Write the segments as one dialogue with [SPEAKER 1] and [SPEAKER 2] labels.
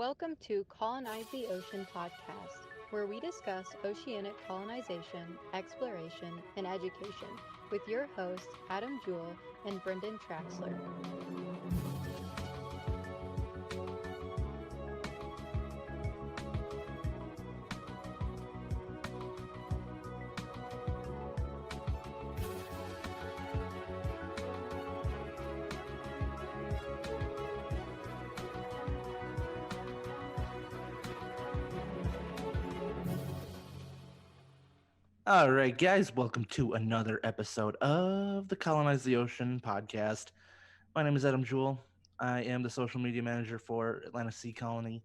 [SPEAKER 1] Welcome to Colonize the Ocean podcast, where we discuss oceanic colonization, exploration, and education with your hosts, Adam Jewell and Brendon Traxler.
[SPEAKER 2] All right, guys, welcome to another episode of the Colonize the Ocean podcast. My name is Adam Jewell. I am the social media manager for Atlanta Sea Colony.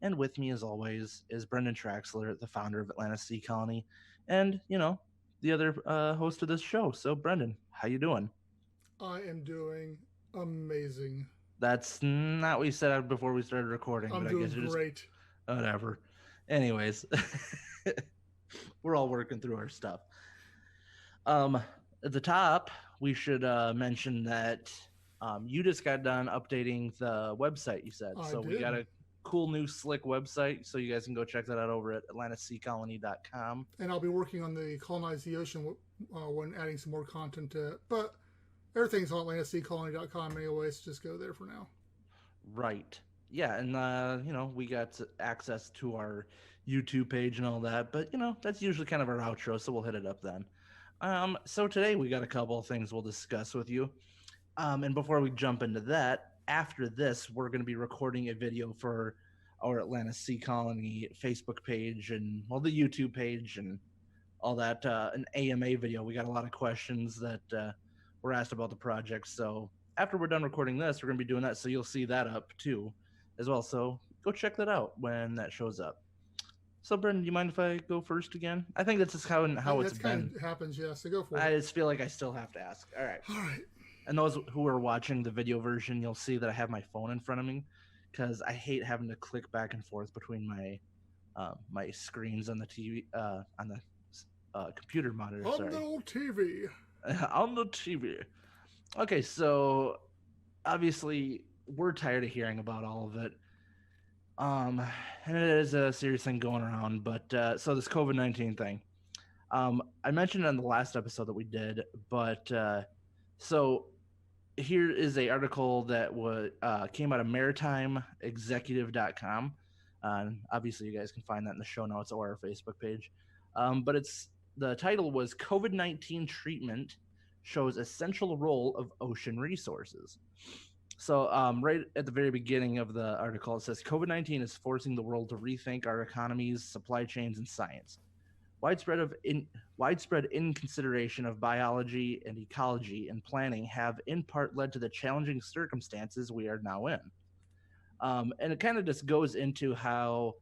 [SPEAKER 2] And with me, as always, is Brendon Traxler, the founder of Atlanta Sea Colony, and, the other host of this show. So, Brendon, how you doing?
[SPEAKER 3] I am doing amazing.
[SPEAKER 2] That's not what you said before we started recording,
[SPEAKER 3] I'm
[SPEAKER 2] but I guess
[SPEAKER 3] doing
[SPEAKER 2] you're just
[SPEAKER 3] great.
[SPEAKER 2] whatever. Anyways, we're all working through our stuff. At the top, we should mention that you just got done updating the website, you said.
[SPEAKER 3] I
[SPEAKER 2] So we got
[SPEAKER 3] did.
[SPEAKER 2] a cool new slick website, so you guys can go check that out over at atlantaseacolony.com.
[SPEAKER 3] And I'll be working on the Colonize the Ocean when adding some more content to it. But everything's on atlantaseacolony.com anyway, so just go there for now.
[SPEAKER 2] Right. Yeah, and we got access to our YouTube page and all that, but that's usually kind of our outro, so we'll hit it up then. So today we got a couple of things we'll discuss with you. And before we jump into that, after this, we're going to be recording a video for our Atlanta Sea Colony Facebook page and the YouTube page and all that. An AMA video. We got a lot of questions that were asked about the project. So after we're done recording this, we're going to be doing that. So you'll see that up too, as well. So go check that out when that shows up. So, Brendon, do you mind if I go first again? I think that's just how it's
[SPEAKER 3] That's
[SPEAKER 2] been.
[SPEAKER 3] kind of happens, yeah, so go for
[SPEAKER 2] I
[SPEAKER 3] it.
[SPEAKER 2] just feel like I still have to ask. All right.
[SPEAKER 3] All right.
[SPEAKER 2] And those who are watching the video version, you'll see that I have my phone in front of me because I hate having to click back and forth between my screens on the TV on the computer monitor.
[SPEAKER 3] On the old TV.
[SPEAKER 2] On the TV. Okay, so obviously we're tired of hearing about all of it. And it is a serious thing going around, but so this COVID-19 thing. I mentioned it on the last episode that we did, but so here is a article that came out of maritimeexecutive.com. Obviously, you guys can find that in the show notes or our Facebook page. But the title was COVID-19 Treatment Shows Essential Role of Ocean Resources. So right at the very beginning of the article, it says COVID-19 is forcing the world to rethink our economies, supply chains, and science. Widespread inconsideration of biology and ecology and planning have in part led to the challenging circumstances we are now in. And it kind of just goes into how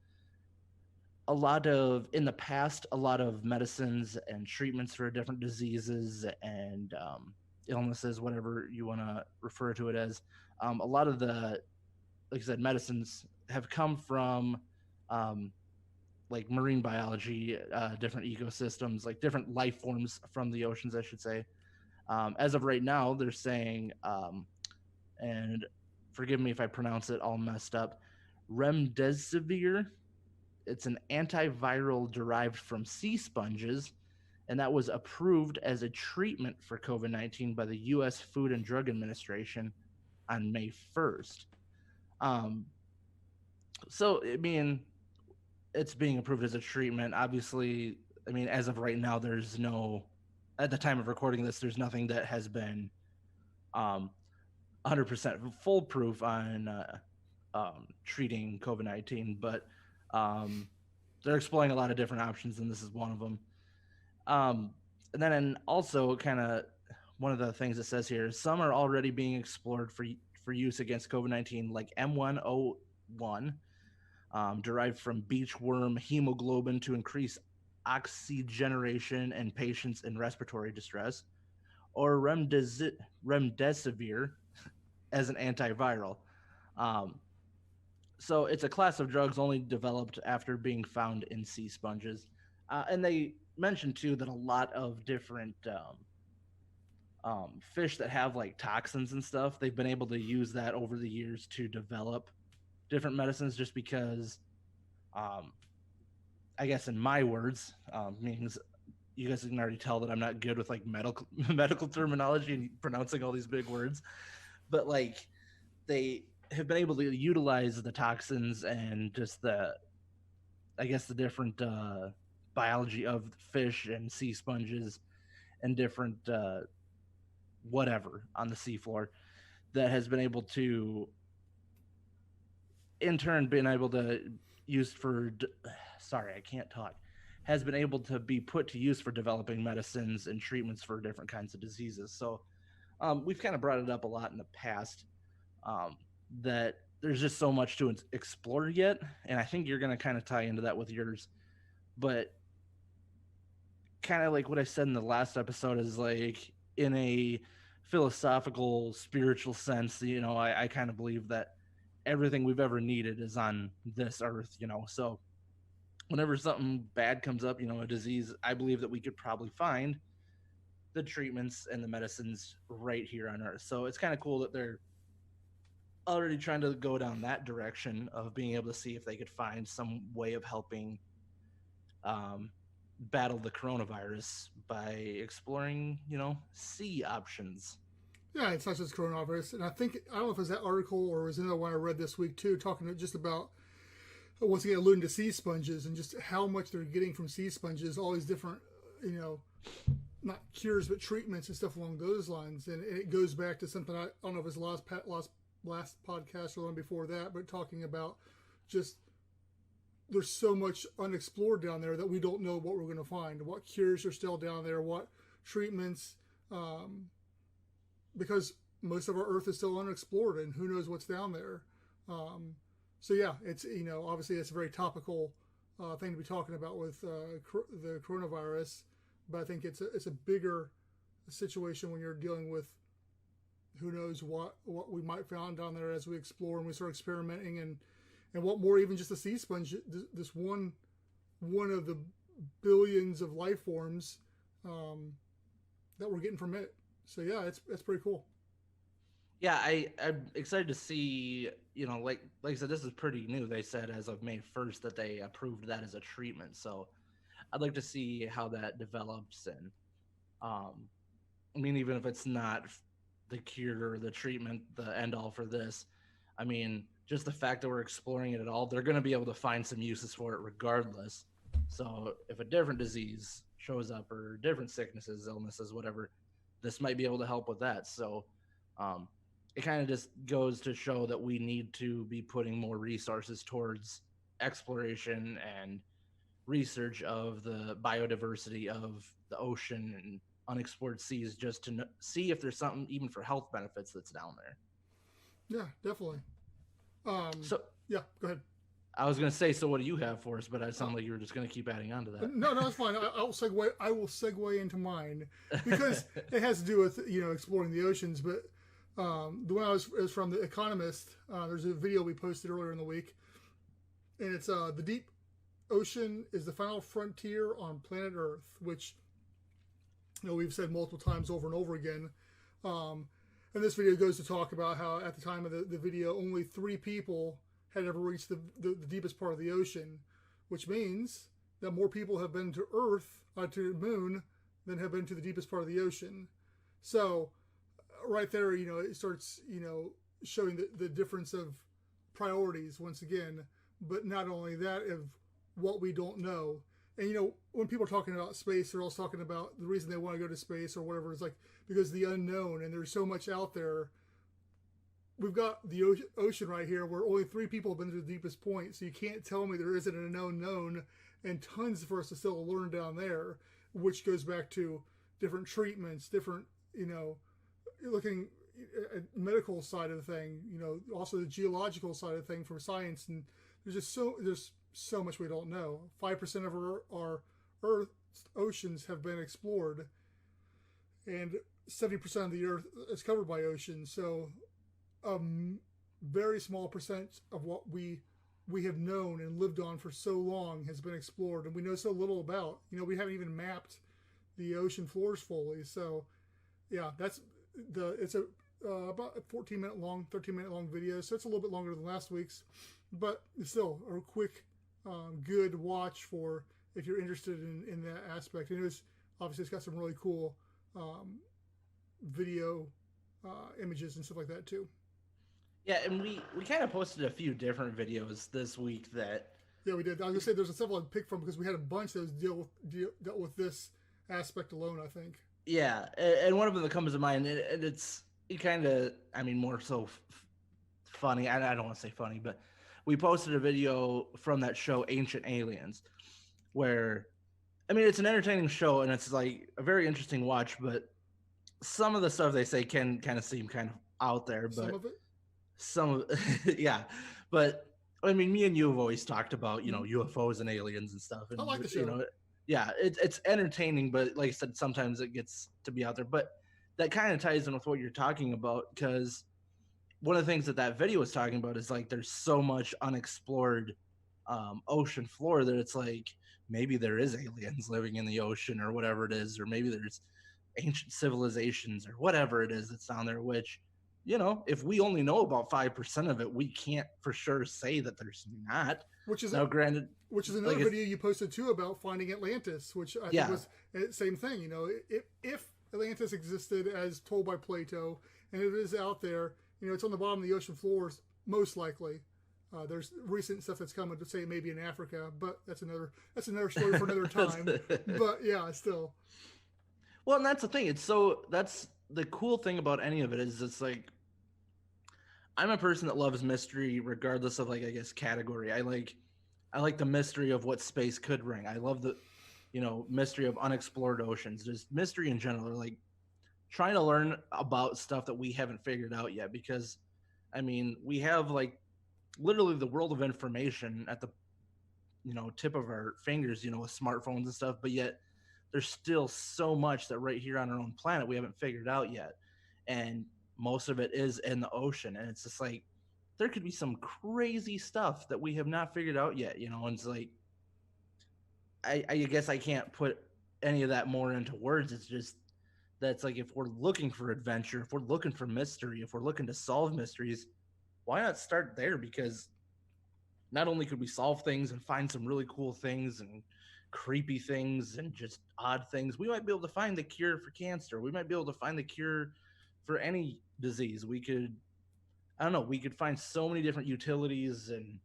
[SPEAKER 2] in the past, a lot of medicines and treatments for different diseases and illnesses, whatever you want to refer to it as, a lot of the, like I said, medicines have come from like marine biology, different ecosystems, like different life forms from the oceans, I should say. As of right now, they're saying, and forgive me if I pronounce it all messed up, remdesivir. It's an antiviral derived from sea sponges, and that was approved as a treatment for COVID-19 by the U.S. Food and Drug Administration on May 1st. So, I mean, it's being approved as a treatment. Obviously, I mean, as of right now, at the time of recording this, there's nothing that has been 100% foolproof on treating COVID-19, but they're exploring a lot of different options, and this is one of them. And then also kind of one of the things it says here, some are already being explored for use against COVID-19, like M101, derived from beachworm hemoglobin to increase oxygenation in patients in respiratory distress, or remdesivir as an antiviral. So it's a class of drugs only developed after being found in sea sponges. And they mentioned, too, that a lot of different fish that have, like, toxins and stuff, they've been able to use that over the years to develop different medicines just because, um, I guess in my words, means you guys can already tell that I'm not good with like medical medical terminology and pronouncing all these big words, but like they have been able to utilize the toxins and just the, I guess, the different biology of fish and sea sponges and different whatever on the seafloor that has been able to, in turn, been able to use for. Sorry, I can't talk. Has been able to be put to use for developing medicines and treatments for different kinds of diseases. So we've kind of brought it up a lot in the past, um, that there's just so much to explore yet, and I think you're going to kind of tie into that with yours. But kind of like what I said in the last episode is like in a philosophical, spiritual sense, I kind of believe that everything we've ever needed is on this earth, so whenever something bad comes up, a disease, I believe that we could probably find the treatments and the medicines right here on earth. So it's kind of cool that they're already trying to go down that direction of being able to see if they could find some way of helping um, battle the coronavirus by exploring, sea options.
[SPEAKER 3] Yeah, it's not just coronavirus. And I don't know if it was that article or was another one I read this week too, talking just about, once again, alluding to sea sponges and just how much they're getting from sea sponges, all these different, not cures, but treatments and stuff along those lines. And it goes back to something, I don't know if it's last podcast or the one before that, but talking about just there's so much unexplored down there that we don't know what we're going to find, what cures are still down there, what treatments, because most of our earth is still unexplored and who knows what's down there. So yeah, it's, obviously it's a very topical thing to be talking about with the coronavirus, but I think it's a bigger situation when you're dealing with who knows what we might find down there as we explore and we start experimenting and what more, even just a sea sponge, this one of the billions of life forms that we're getting from it. So yeah, it's pretty cool.
[SPEAKER 2] Yeah, I'm excited to see, like I said, this is pretty new. They said as of May 1st that they approved that as a treatment. So I'd like to see how that develops. And I mean, even if it's not the cure or the treatment, the end all for this, I mean, just the fact that we're exploring it at all, they're going to be able to find some uses for it regardless. So if a different disease shows up or different sicknesses, illnesses, whatever, this might be able to help with that. So it kind of just goes to show that we need to be putting more resources towards exploration and research of the biodiversity of the ocean and unexplored seas, just to see if there's something even for health benefits that's down there.
[SPEAKER 3] Yeah, definitely.
[SPEAKER 2] So
[SPEAKER 3] yeah, go ahead.
[SPEAKER 2] I was going to say, so what do you have for us? But it sounded like you were just going to keep adding on to that.
[SPEAKER 3] No, it's fine. I will segue into mine because it has to do with exploring the oceans. But the one is from The Economist. There's a video we posted earlier in the week, and it's the deep ocean is the final frontier on planet Earth, which we've said multiple times over and over again. And this video goes to talk about how at the time of the video, only 3 people had ever reached the deepest part of the ocean, which means that more people have been to Earth, to the moon, than have been to the deepest part of the ocean. So right there, it starts, showing the difference of priorities once again, but not only that, of what we don't know. And, when people are talking about space, they're also talking about the reason they want to go to space or whatever is like because the unknown, and there's so much out there. We've got the ocean right here where only 3 people have been to the deepest point. So you can't tell me there isn't an unknown known, and tons for us to still learn down there, which goes back to different treatments, different, looking at medical side of the thing, also the geological side of the thing for science. And there's so much we don't know. 5% of our Earth's oceans have been explored, and 70% of the Earth is covered by oceans. So a very small percent of what we have known and lived on for so long has been explored, and we know so little about. We haven't even mapped the ocean floors fully. So yeah, it's about a 13-minute long video, so it's a little bit longer than last week's. but still a quick, good watch for if you're interested in that aspect. And obviously it's got some really cool video images and stuff like that too.
[SPEAKER 2] Yeah, and we kind of posted a few different videos this week that.
[SPEAKER 3] Yeah, we did. I was gonna say there's several I picked from because we had a bunch that was dealt with this aspect alone, I think.
[SPEAKER 2] Yeah, and one of them that comes to mind, and it's kind of, I mean, more so funny. I don't want to say funny, but we posted a video from that show, Ancient Aliens, where, I mean, it's an entertaining show and it's like a very interesting watch, but some of the stuff they say can kind of seem kind of out there. But some of it, yeah. But I mean, me and you have always talked about, UFOs and aliens and stuff. And,
[SPEAKER 3] I like the show.
[SPEAKER 2] Yeah, it's entertaining, but like I said, sometimes it gets to be out there. But that kind of ties in with what you're talking about, because one of the things that video was talking about is like there's so much unexplored ocean floor that it's like maybe there is aliens living in the ocean or whatever it is, or maybe there's ancient civilizations or whatever it is that's down there, which, if we only know about 5% of it, we can't for sure say that there's not.
[SPEAKER 3] Which is
[SPEAKER 2] now, granted,
[SPEAKER 3] which is another video you posted too about finding Atlantis, which I think was the same thing. If Atlantis existed as told by Plato, and it is out there, it's on the bottom of the ocean floors, most likely. There's recent stuff that's coming to say maybe in Africa, but that's another story for another time. But yeah, still.
[SPEAKER 2] Well, and that's the thing. That's the cool thing about any of it is it's like, I'm a person that loves mystery regardless of, like, I guess, category. I like the mystery of what space could bring. I love the, mystery of unexplored oceans. Just mystery in general, like trying to learn about stuff that we haven't figured out yet. Because, I mean, we have like literally the world of information at the, tip of our fingers, with smartphones and stuff. But yet there's still so much that right here on our own planet we haven't figured out yet. And most of it is in the ocean, and it's just like there could be some crazy stuff that we have not figured out yet, and it's like I guess I can't put any of that more into words. It's just that's like, if we're looking for adventure, if we're looking for mystery, if we're looking to solve mysteries, why not start there? Because not only could we solve things and find some really cool things and creepy things and just odd things, we might be able to find the cure for cancer. We might be able to find the cure for any disease. We could find so many different utilities and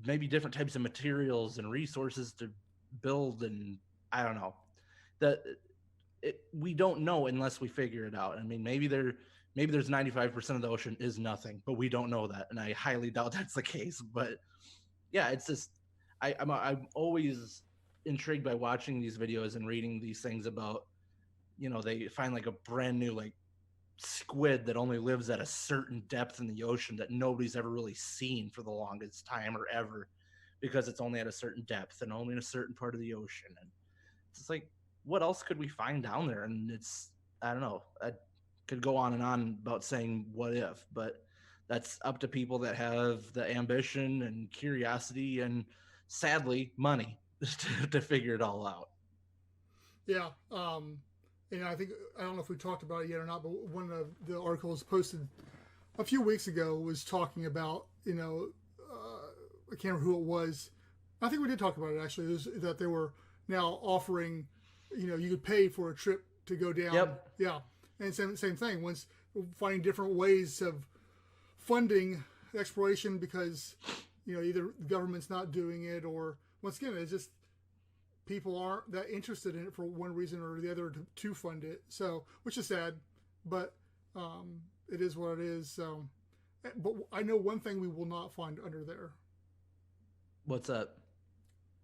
[SPEAKER 2] maybe different types of materials and resources to build. And I don't know, we don't know unless we figure it out. I mean, maybe there's 95% of the ocean is nothing, but we don't know that. And I highly doubt that's the case. But yeah, it's just, I'm always intrigued by watching these videos and reading these things about, they find like a brand new, like, squid that only lives at a certain depth in the ocean that nobody's ever really seen for the longest time or ever, because it's only at a certain depth and only in a certain part of the ocean. And it's like, what else could we find down there? And it's, I don't know, I could go on and on about saying what if, but that's up to people that have the ambition and curiosity and, sadly, money to figure it all out.
[SPEAKER 3] Yeah. And I don't know if we talked about it yet or not, but one of the articles posted a few weeks ago was talking about, I can't remember who it was. I think we did talk about it actually. It was that they were now offering, you could pay for a trip to go down.
[SPEAKER 2] Yep.
[SPEAKER 3] Yeah. And same thing. Once finding different ways of funding exploration because, either the government's not doing it or, once again, it's just people aren't that interested in it for one reason or the other to fund it. So, which is sad, but it is what it is. But I know one thing we will not find under there.
[SPEAKER 2] What's that?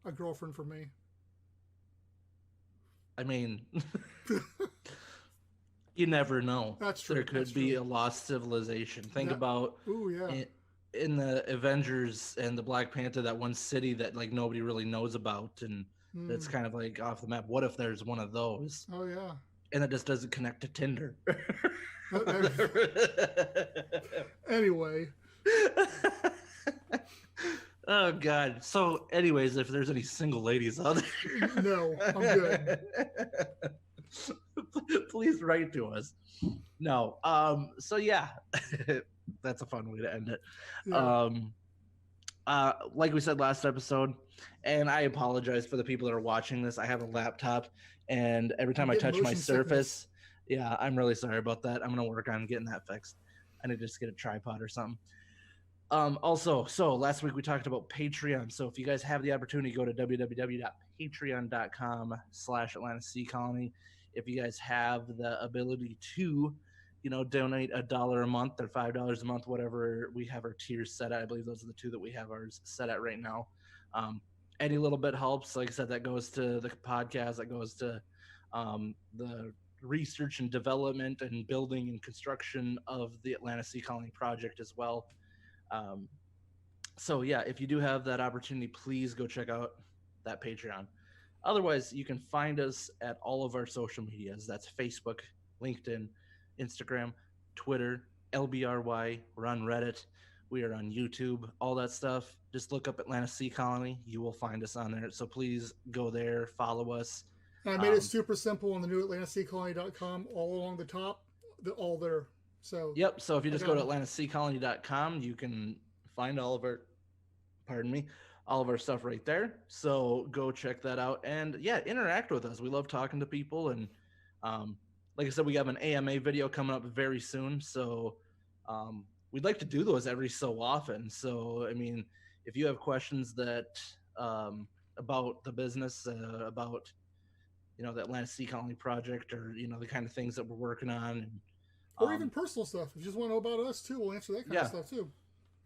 [SPEAKER 3] A girlfriend for me.
[SPEAKER 2] I mean, you never know.
[SPEAKER 3] That's true.
[SPEAKER 2] There could be a lost civilization. Think about in the Avengers and the Black Panther, that one city that like nobody really knows about, and that's kind of like off the map. What if there's one of those?
[SPEAKER 3] Oh yeah.
[SPEAKER 2] And it just doesn't connect to Tinder.
[SPEAKER 3] Anyway.
[SPEAKER 2] Oh God. So anyways, if there's any single ladies out there.
[SPEAKER 3] No, I'm good.
[SPEAKER 2] Please write to us. No. So yeah. That's a fun way to end it.
[SPEAKER 3] Yeah.
[SPEAKER 2] Like we said last episode, and I apologize for the people that are watching this. I have a laptop, and every time I touch my surface, yeah, I'm really sorry about that. I'm gonna work on getting that fixed. I need to just get a tripod or something. Also, so last week we talked about Patreon. So if you guys have the opportunity, go to www.patreon.com/Atlanta Sea Colony. If you guys have the ability to, donate $1 a month or $5 a month, whatever we have our tiers set at. I believe those are the two that we have ours set at right now. Any little bit helps. Like I said, that goes to the podcast, that goes to the research and development and building and construction of the Atlanta Sea Colony project as well. So yeah, if you do have that opportunity, please go check out that Patreon. Otherwise, you can find us at all of our social medias. That's Facebook, LinkedIn, Instagram, Twitter, LBRY. We're on Reddit. We are on YouTube, all that stuff. Just look up Atlanta Sea Colony. You will find us on there. So please go there, follow us.
[SPEAKER 3] And I made it super simple on the new AtlantaSeaColony.com, all along the top, all there. So
[SPEAKER 2] yep. So if you just go to AtlantaSeaColony.com, you can find all of our stuff right there. So go check that out, and yeah, interact with us. We love talking to people, and like I said, we have an AMA video coming up very soon. So we'd like to do those every so often. So I mean, if you have questions that about the business, about the Atlanta Sea Colony project, or the kind of things that we're working on, and
[SPEAKER 3] or even personal stuff. If you just want to know about us too, we'll answer that kind of stuff too.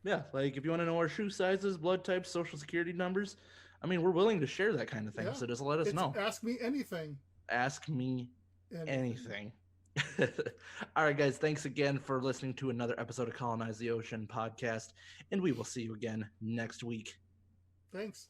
[SPEAKER 2] Yeah, like if you want to know our shoe sizes, blood types, social security numbers, I mean, we're willing to share that kind of thing. Yeah. So just let us know.
[SPEAKER 3] Ask me anything.
[SPEAKER 2] Ask me anything. All right, guys, thanks again for listening to another episode of Colonize the Ocean podcast, and we will see you again next week.
[SPEAKER 3] Thanks.